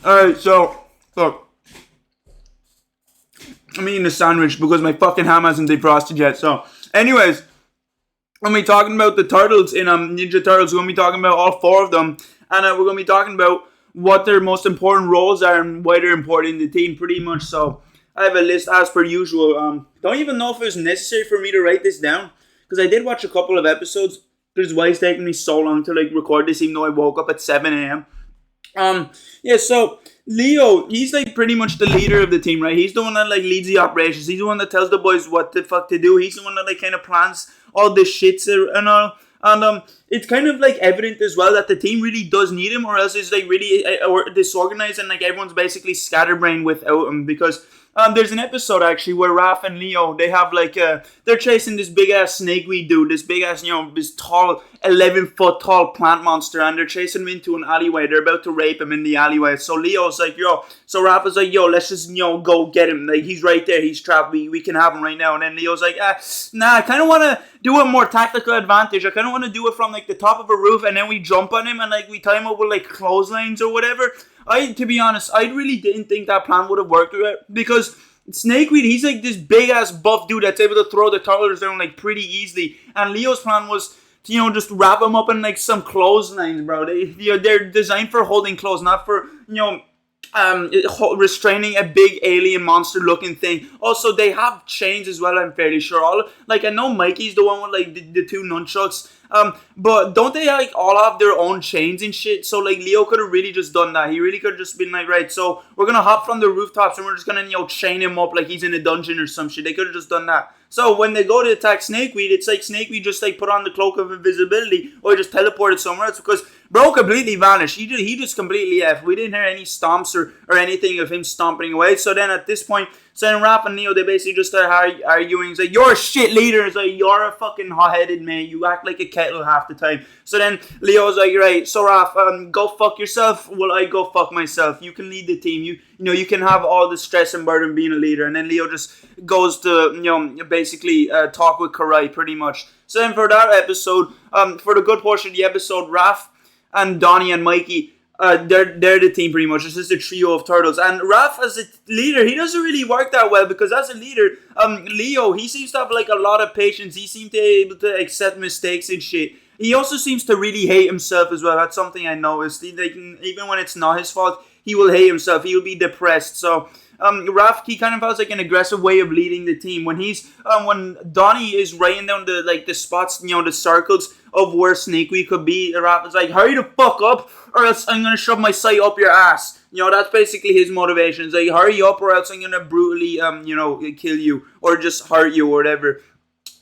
Alright, so, look. I'm eating a sandwich because my fucking ham hasn't defrosted yet. So, anyways, when we talking about the turtles in Ninja Turtles, we're gonna be talking about all four of them, and we're gonna be talking about what their most important roles are and why they're important in the team, pretty much. So, I have a list as per usual. Don't even know if it was necessary for me to write this down because I did watch a couple of episodes. Because why it's taking me so long to like record this, even though I woke up at 7 a.m. Yeah, so Leo, he's like pretty much the leader of the team, right? He's the one that like leads the operations. He's the one that tells the boys what the fuck to do. He's the one that like kind of plans all this shit and all. And it's kind of like evident as well that the team really does need him, or else it's like really disorganized and like everyone's basically scatterbrained without him. Because there's an episode actually where Raph and Leo they have like they're chasing this big ass snakeweed dude, this big ass this tall 11-foot tall plant monster, and they're chasing him into an alleyway. They're about to rape him in the alleyway. So Leo's like, yo, so Raph is like, yo, let's just go get him. Like he's right there, he's trapped. We can have him right now. And then Leo's like, nah, I kind of want to do a more tactical advantage. I kind of want to do it from like the top of a roof, and then we jump on him and like we tie him up with like clotheslines or whatever. To be honest, I really didn't think that plan would have worked because Snakeweed, he's like this big ass buff dude that's able to throw the turtles down like pretty easily. And Leo's plan was to, just wrap him up in like some clotheslines, bro. They're designed for holding clothes, not for, restraining a big alien monster looking thing. Also, they have chains as well, I'm fairly sure. I know Mikey's the one with like the two nunchucks. But don't they like all have their own chains and shit? So like Leo could have really just done that. He really could have just been like, right, so we're gonna hop from the rooftops and we're just gonna chain him up like he's in a dungeon or some shit. They could have just done that. So when they go to attack Snakeweed, it's like Snakeweed just like put on the cloak of invisibility or just teleported somewhere else because bro completely vanished. He just completely left. We didn't hear any stomps or anything of him stomping away. So then at this point, so then Raph and Neo, they basically just start arguing. It's like, you're a shit leader. It's like, you're a fucking hot-headed man. You act like a kettle half the time. So then Leo's like, right, so Raph, go fuck yourself. Well, I go fuck myself. You can lead the team. You can have all the stress and burden being a leader. And then Leo just goes to, basically talk with Karai pretty much. So then for that episode, for the good portion of the episode, Raph and Donnie and Mikey, they're the team pretty much. It's just a trio of turtles. And Raph as a leader, he doesn't really work that well because as a leader, Leo, he seems to have like a lot of patience. He seems to be able to accept mistakes and shit. He also seems to really hate himself as well. That's something I noticed. Even when it's not his fault, he will hate himself. He'll be depressed. So Raph, he kind of has like an aggressive way of leading the team. When Donnie is writing down the spots, the circles of where Snakeweed could be, Raph is like, hurry the fuck up or else I'm going to shove my sight up your ass. That's basically his motivation. It's like, hurry up or else I'm going to brutally, kill you or just hurt you or whatever.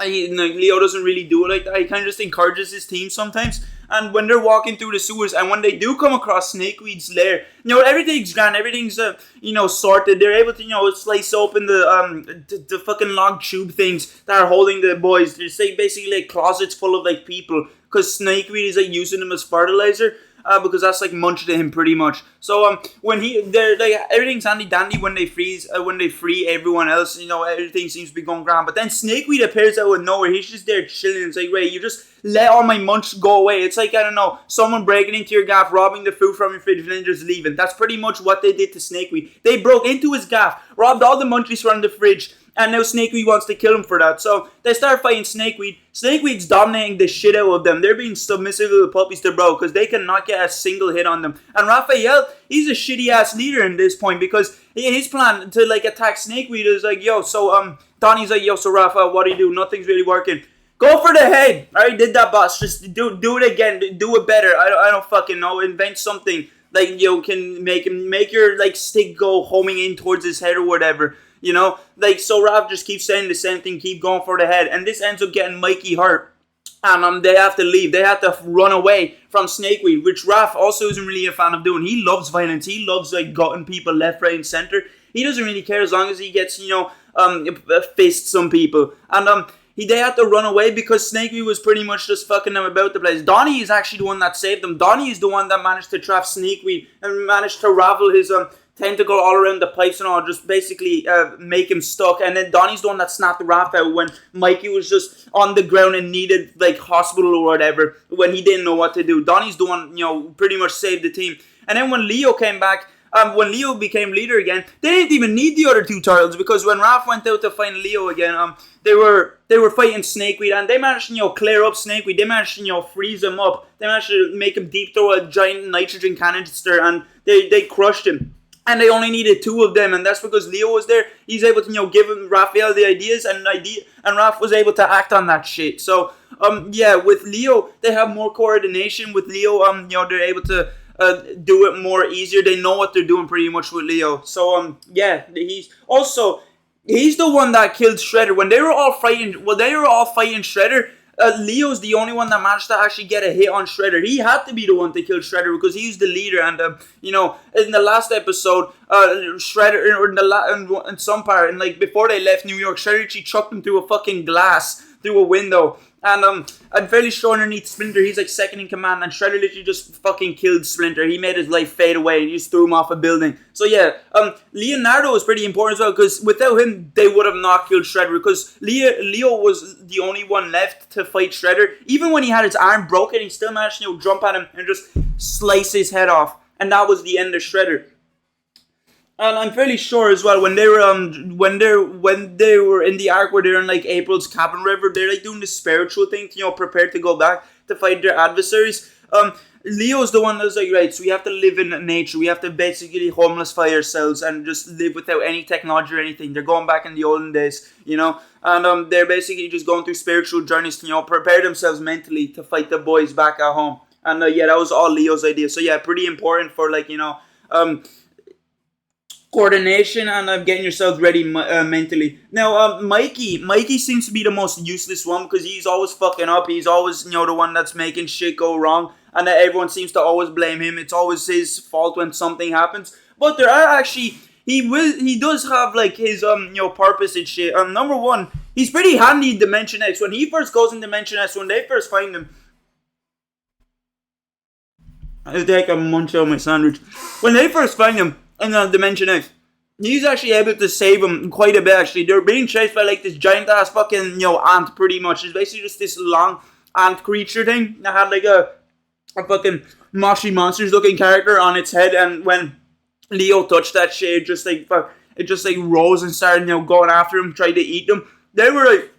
Leo doesn't really do it like that. He kind of just encourages his team sometimes. And when they're walking through the sewers and when they do come across Snakeweed's lair, everything's grand, everything's, sorted. They're able to, slice open the fucking long tube things that are holding the boys. There's like basically like closets full of like people because Snakeweed is like using them as fertilizer. Because that's like munch to him pretty much. So when they're like everything's handy dandy when they free everyone else. Everything seems to be going grand. But then Snakeweed appears out of nowhere. He's just there chilling. It's like, Ray, you just let all my munch go away. It's like, I don't know, someone breaking into your gaff, robbing the food from your fridge, and then just leaving. That's pretty much what they did to Snakeweed. They broke into his gaff, robbed all the munchies from the fridge. And now Snakeweed wants to kill him for that. So they start fighting Snakeweed. Snakeweed's dominating the shit out of them. They're being submissive little puppies to bro because they cannot get a single hit on them. And Raphael, he's a shitty ass leader in this point because his plan to like attack Snakeweed is like, yo, so Donnie's like, yo, so Raphael, what do you do? Nothing's really working. Go for the head. I already did that, boss. Just do it again. Do it better. I don't fucking know. Invent something. Like, can make your like stick go homing in towards his head or whatever. So Raph just keeps saying the same thing, keep going for the head, and this ends up getting Mikey hurt, and they have to leave. They have to run away from Snakeweed, which Raph also isn't really a fan of doing. He loves violence. He loves like gutting people left, right, and center. He doesn't really care as long as he gets fist some people, and they had to run away because Snakeweed was pretty much just fucking them about the place. Donnie is actually the one that saved them. Donnie is the one that managed to trap Snakeweed and managed to ravel his tentacle all around the pipes and all, just basically make him stuck. And then Donnie's the one that snapped the Raph out when Mikey was just on the ground and needed like hospital or whatever when he didn't know what to do. Donnie's the one, pretty much saved the team. And then when Leo came back, when Leo became leader again, they didn't even need the other two turtles because when Raph went out to find Leo again, they were fighting Snakeweed and they managed to clear up Snakeweed. They managed to freeze him up. They managed to make him deep throw a giant nitrogen canister and they crushed him. And they only needed two of them, and that's because Leo was there. He's able to, give him Raphael the ideas, and Raph was able to act on that shit. So, with Leo, they have more coordination. With Leo, they're able to do it more easier. They know what they're doing pretty much with Leo. So, he's the one that killed Shredder when they were all fighting. Shredder. Leo's the only one that managed to actually get a hit on Shredder. He had to be the one to kill Shredder because he's the leader. And in the last episode, Shredder in some part, and before they left New York, Shredder actually chucked him through a fucking glass through a window. And I'm fairly sure underneath Splinter, he's second in command, and Shredder literally just fucking killed Splinter. He made his life fade away and he just threw him off a building. So Leonardo was pretty important as well because without him, they would have not killed Shredder because Leo was the only one left to fight Shredder. Even when he had his arm broken, he still managed to jump at him and just slice his head off. And that was the end of Shredder. And I'm fairly sure as well when they were in the arc where they're in April's cabin, river, they're doing the spiritual thing, prepared to go back to fight their adversaries. Leo's the one that's right, so we have to live in nature. We have to basically homelessify ourselves and just live without any technology or anything. They're going back in the olden days, and they're basically just going through spiritual journeys to prepare themselves mentally to fight the boys back at home. And that was all Leo's idea. So pretty important for coordination and getting yourself ready mentally. Now, Mikey seems to be the most useless one because he's always fucking up. He's always, the one that's making shit go wrong, and everyone seems to always blame him. It's always his fault when something happens. But there are actually, he does have his purpose and shit. Number one, he's pretty handy in Dimension X. When he first goes in Dimension X, when they first find him, I'll take a munch on my sandwich. When they first find him in Dimension X, he's actually able to save him quite a bit, actually. They're being chased by this giant ass fucking ant, pretty much. It's basically just this long ant creature thing that had a fucking Moshi Monsters looking character on its head, and when Leo touched that shit, it just rose and started going after him, tried to eat them. They were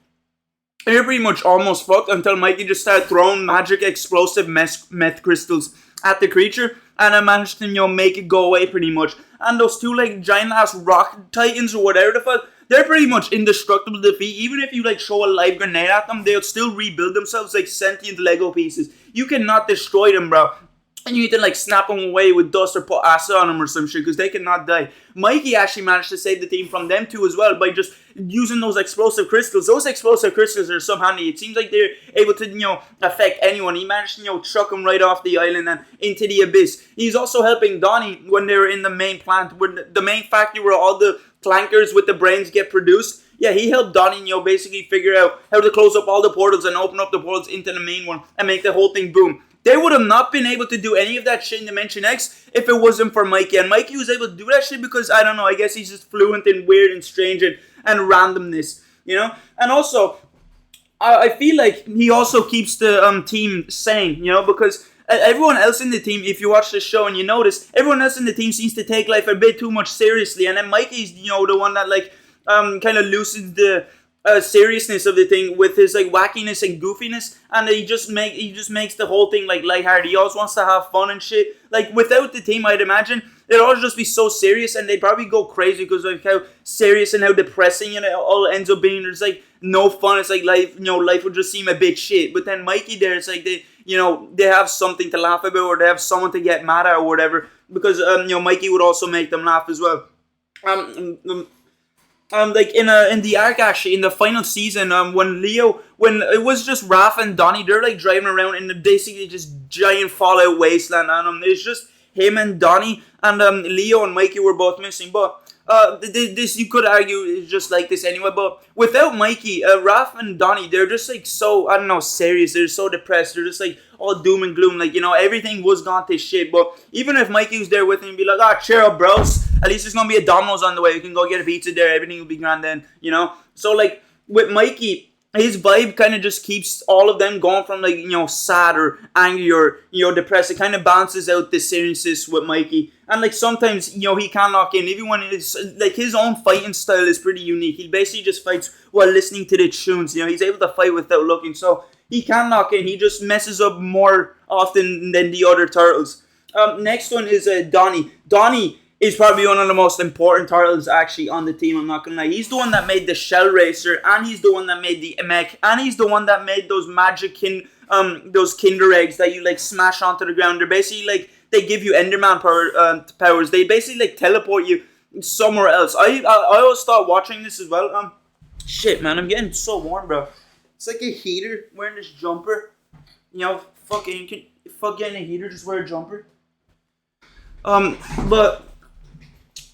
pretty much almost fucked until Mikey just started throwing magic explosive meth crystals at the creature, and I managed to make it go away pretty much. And those two giant ass rock titans or whatever the fuck, they're pretty much indestructible to defeat. Even if you throw a live grenade at them, they'll still rebuild themselves like sentient Lego pieces. You cannot destroy them, bro. And you need to snap them away with dust or put acid on them or some shit because they cannot die. Mikey actually managed to save the team from them too as well by just using those explosive crystals. Those explosive crystals are so handy. It seems like they're able to affect anyone. He managed to chuck them right off the island and into the abyss. He's also helping Donnie when they were in the main plant, where the main factory where all the clankers with the brains get produced. Yeah, he helped Donnie, basically figure out how to close up all the portals and open up the portals into the main one and make the whole thing boom. They would have not been able to do any of that shit in Dimension X if it wasn't for Mikey. And Mikey was able to do that shit because, I don't know, I guess he's just fluent in weird and strange and randomness, And also, I feel like he also keeps the team sane, because everyone else in the team, if you watch the show and you notice, everyone else in the team seems to take life a bit too much seriously. And then Mikey's, the one that, kind of loosens the seriousness of the thing with his wackiness and goofiness, and he just makes the whole thing lighthearted. He always wants to have fun and shit. Without the team, I'd imagine it'd all just be so serious, and they'd probably go crazy because of how serious and how depressing it all ends up being. There's no fun. It's life. Life would just seem a bit shit. But then Mikey there, it's they have something to laugh about, or they have someone to get mad at or whatever. Because Mikey would also make them laugh as well. In the arc, actually, in the final season, when it was just Raph and Donnie, they're driving around in the basically just giant Fallout wasteland, and it's just him and Donnie, and Leo and Mikey were both missing. But this, you could argue, is just like this anyway. But without Mikey, Raph and Donnie, they're just so, I don't know, serious. They're so depressed. They're just all doom and gloom. Everything was gone to shit. But even if Mikey was there with him, he'd be like, cheer up, bros. At least there's gonna be a Domino's on the way. We can go get a pizza there. Everything will be grand then, So with Mikey, his vibe kind of just keeps all of them going from like sad or angry or depressed. It kind of balances out the seriousness with Mikey, and like sometimes he can lock in. Everyone is like his own fighting style is pretty unique. He basically just fights while listening to the tunes. He's able to fight without looking, so he can lock in. He just messes up more often than the other turtles. Next one is Donnie. Donnie is probably one of the most important turtles actually on the team. I'm not gonna lie. He's the one that made the Shell Racer, and he's the one that made the mech, and he's the one that made those those Kinder eggs that you like smash onto the ground. They're basically like they give you Enderman powers. They basically like teleport you somewhere else. I always thought watching this as well. Shit, man, I'm getting so warm, bro. It's like a heater wearing this jumper. Fucking getting a heater, just wear a jumper. But.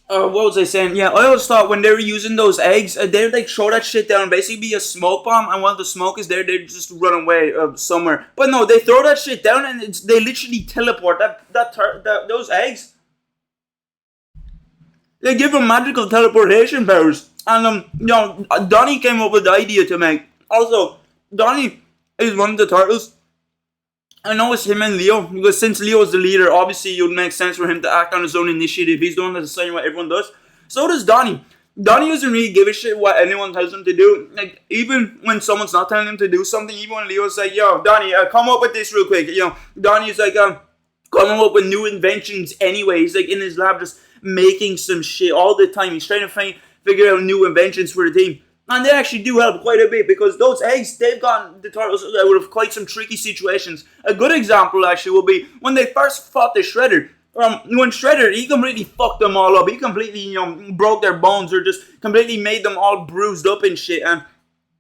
What was I saying? Yeah, I always thought when they were using those eggs, they'd like throw that shit down, basically be a smoke bomb, and while the smoke is there, they'd just run away somewhere. But no, they throw that shit down, and they literally teleport. Those eggs, they give them magical teleportation powers. And Donnie came up with the idea to make. Also, Donnie is one of the turtles. I know it's him and Leo, because since Leo is the leader, obviously it would make sense for him to act on his own initiative. He's the one that's deciding what everyone does. So does Donnie. Donnie doesn't really give a shit what anyone tells him to do. Like, even when someone's not telling him to do something, even when Leo's like, yo, Donnie, come up with this real quick. Donnie's like, coming up with new inventions anyway. He's like in his lab just making some shit all the time. He's trying to figure out new inventions for the team. And they actually do help quite a bit, because those eggs, they've gotten the turtles out of quite some tricky situations. A good example actually will be when they first fought the Shredder. When Shredder, he completely fucked them all up. He completely, broke their bones, or just completely made them all bruised up and shit. And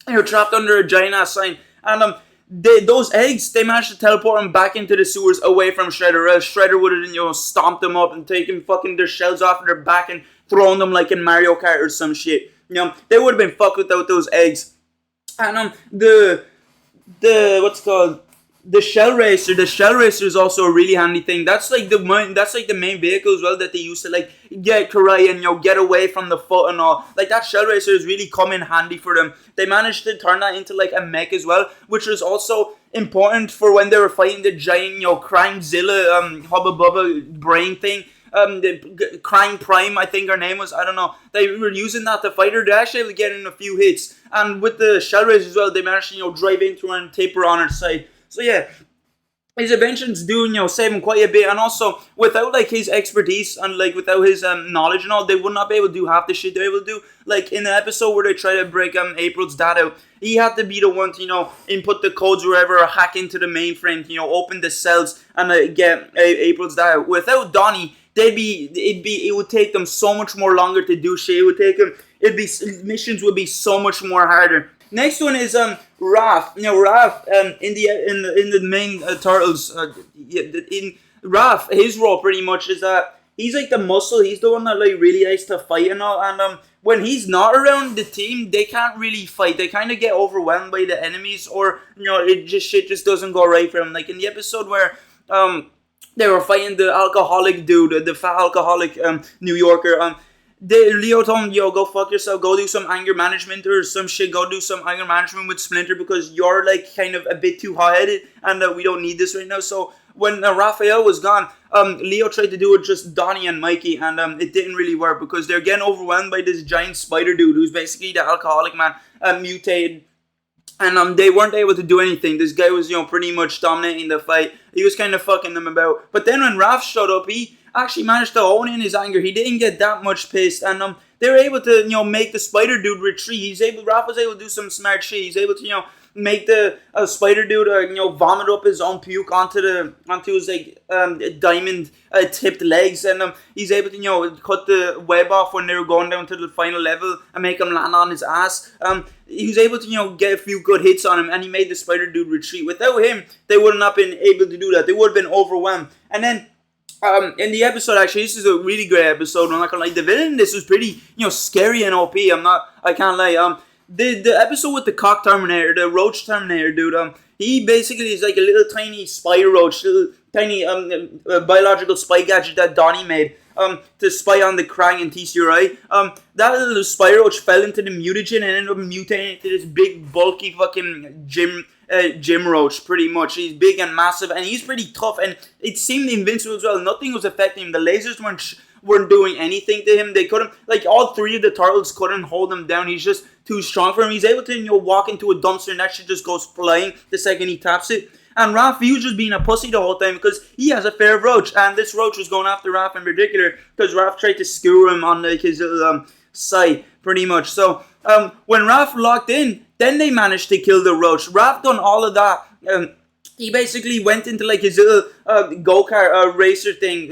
they were trapped under a giant ass sign. And those eggs, they managed to teleport them back into the sewers away from Shredder. Else Shredder would have, stomped them up and taken fucking their shells off of their back and thrown them like in Mario Kart or some shit. They would have been fucked without those eggs. And the what's it called? The Shell Racer. The Shell Racer is also a really handy thing. That's like the main vehicle as well that they use to like get Karai and get away from the foot and all. Like that Shell Racer has really come in handy for them. They managed to turn that into like a mech as well, which was also important for when they were fighting the giant Crimezilla Hubba Bubba brain thing. The Crime Prime, I think her name was, I don't know. They were using that to fight her. They actually getting a few hits. And with the Shell Race as well, they managed to, drive into her and tape her on her side. So yeah, his inventions do, save him quite a bit. And also, without like his expertise and like without his knowledge and all, they would not be able to do half the shit they're able to do. Like in the episode where they try to break April's dad out, he had to be the one to, input the codes or whatever, or hack into the mainframe, open the cells and get April's dad out. Without Donnie, it would take them so much more longer to do shit. Missions would be so much more harder. Next one is Raph. Raph in the main turtles. In Raph, his role pretty much is that he's like the muscle. He's the one that like really likes to fight and all. And when he's not around the team, they can't really fight. They kind of get overwhelmed by the enemies, or shit just doesn't go right for them. Like in the episode where they were fighting the alcoholic dude, the fat alcoholic New Yorker. Leo told him, yo, go fuck yourself, go do some anger management or some shit, go do some anger management with Splinter, because you're like kind of a bit too hot-headed and we don't need this right now. So when Raphael was gone, Leo tried to do it just Donnie and Mikey, and it didn't really work because they're getting overwhelmed by this giant spider dude who's basically the alcoholic man, mutated. And they weren't able to do anything. This guy was, pretty much dominating the fight. He was kind of fucking them about. But then when Raph showed up, he actually managed to own in his anger. He didn't get that much pissed. And they were able to, make the spider dude retreat. Raph was able to do some smart shit. He's able to, make the spider dude, vomit up his own puke onto his like diamond tipped legs, and he's able to cut the web off when they were going down to the final level and make him land on his ass. He was able to get a few good hits on him, and he made the spider dude retreat. Without him, they would not been able to do that. They would have been overwhelmed. And then in the episode, actually, this is a really great episode. I'm not gonna lie, the villain in this was pretty scary and OP. I can't lie. The episode with the cock Terminator, the roach Terminator dude, he basically is like a little tiny spider roach, little tiny biological spy gadget that Donnie made. to spy on the Krang and TCRI. That little spider roach fell into the mutagen and ended up mutating into this big, bulky fucking gym roach, pretty much. He's big and massive, and he's pretty tough, and it seemed invincible as well. Nothing was affecting him. The lasers weren't doing anything to him. They couldn't, like, all three of the turtles couldn't hold him down. He's just too strong for him. He's able to, walk into a dumpster and that shit just goes flying the second he taps it. And Raph, he was just being a pussy the whole time because he has a fair roach, and this roach was going after Raph in particular because Raph tried to skewer him on, like, his little side, pretty much. So when Raph locked in, then they managed to kill the roach. Raph done all of that. He basically went into, like, his little go-kart racer thing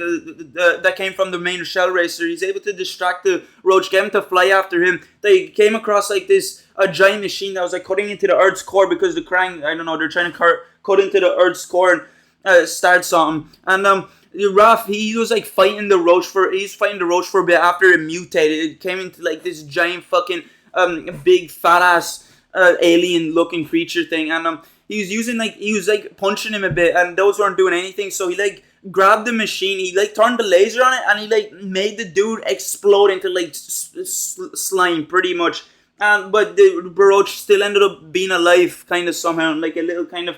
that came from the main shell racer. He's able to distract the roach, get him to fly after him. They came across, like, this giant machine that was, like, cutting into the Earth's core because the Krang, I don't know, they're trying to cut into the Earth's core and start something. And Raph, he was, like, fighting the roach for a bit after it mutated. It came into, like, this giant fucking big fat-ass alien-looking creature thing. And he was punching him a bit, and those weren't doing anything. So he, like, grabbed the machine, he, like, turned the laser on it, and he, like, made the dude explode into, like, slime, pretty much. But the roach still ended up being alive, kind of somehow, like a little kind of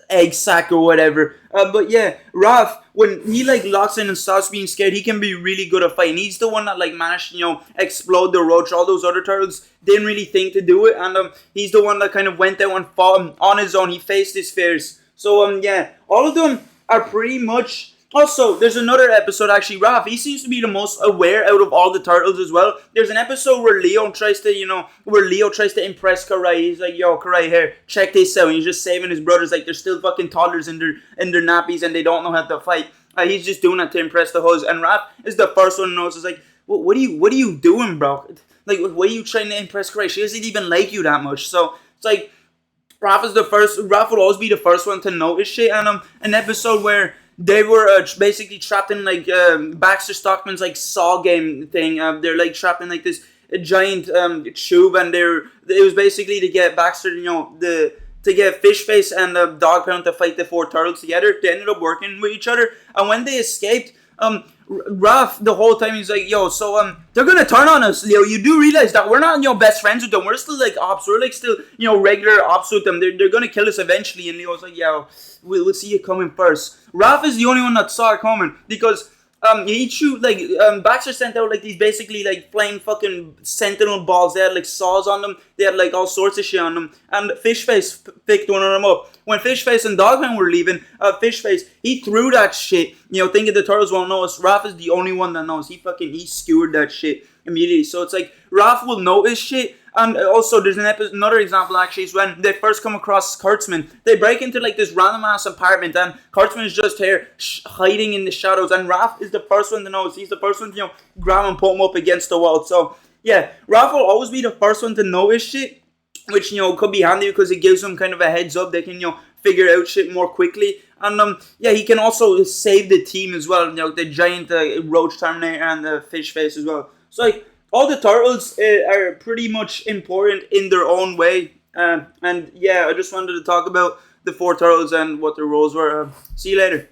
egg sack or whatever. But yeah, Raph, when he, like, locks in and stops being scared, he can be really good at fighting. He's the one that, like, managed to, explode the roach. All those other turtles didn't really think to do it, and he's the one that kind of went out and fought on his own. He faced his fears. So yeah, all of them are pretty much. Also, there's another episode, actually. Raph, he seems to be the most aware out of all the turtles as well. There's an episode where Leo tries to impress Karai. He's like, yo, Karai, here, check this out. And he's just saving his brothers. Like, they're still fucking toddlers in their nappies and they don't know how to fight. He's just doing that to impress the hoes. And Raph is the first one who knows. It's like, what are you doing, bro? Like, what are you trying to impress Karai? She doesn't even like you that much. So, it's like, Raph will always be the first one to notice shit. And an episode where they were basically trapped in, like, Baxter Stockman's, like, Saw game thing. They're, like, trapped in, like, this giant tube, and it was basically to get Baxter, to get Fishface and Dogpound to fight the four turtles together. They ended up working with each other, and when they escaped, Raph, the whole time, he's like, yo, so they're gonna turn on us, Leo. You do realize that we're not, best friends with them. We're still, like, ops. We're, like, still, regular ops with them. They're gonna kill us eventually. And Leo's like, yo, we'll see you coming first. Raph is the only one that saw it coming because Baxter sent out, like, these basically, like, flying fucking sentinel balls. They had, like, saws on them. They had, like, all sorts of shit on them. And Fishface picked one of them up. When Fishface and Dogman were leaving, Fishface, he threw that shit, thinking the turtles won't know us. Raph is the only one that knows. He skewered that shit immediately. So it's like, Raph will notice shit. And also, there's another example, actually, is when they first come across Kurtzman. They break into, like, this random-ass apartment, and Kurtzman is just here, hiding in the shadows, and Raph is the first one to notice. He's the first one to, grab and put him up against the wall. So, yeah, Raph will always be the first one to notice shit, which, could be handy because it gives them kind of a heads up. They can, figure out shit more quickly. And, yeah, he can also save the team as well, the giant Roach Terminator and the Fish Face as well. So, like, all the turtles are pretty much important in their own way. And yeah, I just wanted to talk about the four turtles and what their roles were. See you later.